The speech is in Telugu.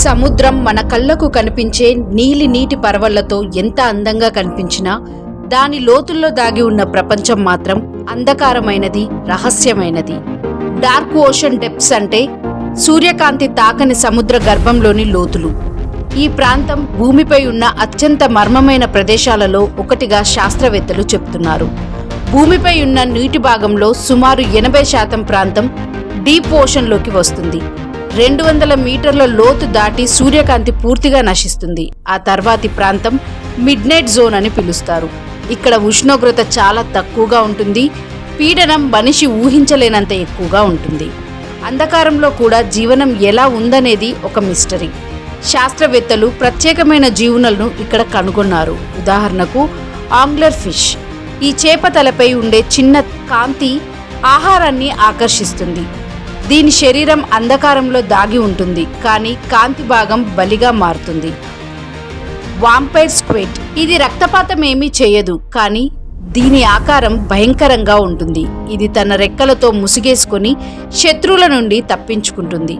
సముద్రం మన కళ్ళకు కనిపించే నీలి నీటి పరవళ్లతో ఎంత అందంగా కనిపించినా దాని లోతుల్లో దాగి ఉన్న ప్రపంచం మాత్రం అంధకారమైనది, రహస్యమైనది. డార్క్ ఓషన్ డెప్స్ అంటే సూర్యకాంతి తాకని సముద్ర గర్భంలోని లోతులు. ఈ ప్రాంతం భూమిపై ఉన్న అత్యంత మర్మమైన ప్రదేశాలలో ఒకటిగా శాస్త్రవేత్తలు చెప్తున్నారు. భూమిపై ఉన్న నీటి భాగంలో సుమారు 80% ప్రాంతం డీప్ ఓషన్లోకి వస్తుంది. 200 మీటర్ల లోతు దాటి సూర్యకాంతి పూర్తిగా నశిస్తుంది. ఆ తర్వాతి ప్రాంతం మిడ్ నైట్ జోన్ అని పిలుస్తారు. ఇక్కడ ఉష్ణోగ్రత చాలా తక్కువగా ఉంటుంది. పీడనం మనిషి ఊహించలేనంత ఎక్కువగా ఉంటుంది. అంధకారంలో కూడా జీవనం ఎలా ఉందనేది ఒక మిస్టరీ. శాస్త్రవేత్తలు ప్రత్యేకమైన జీవులను ఇక్కడ కనుగొన్నారు. ఉదాహరణకు ఆంగ్లర్ ఫిష్. ఈ చేప తలపై ఉండే చిన్న కాంతి ఆహారాన్ని ఆకర్షిస్తుంది. దీని శరీరం అంధకారంలో దాగి ఉంటుంది, కానీ కాంతి భాగం బలిగా మారుతుంది. Vampire squid. ఇది రక్తపాతం ఏమీ చేయదు, కానీ దీని ఆకారం భయంకరంగా ఉంటుంది. ఇది తన రెక్కలతో ముసుగేసుకొని శత్రువుల నుండి తప్పించుకుంటుంది.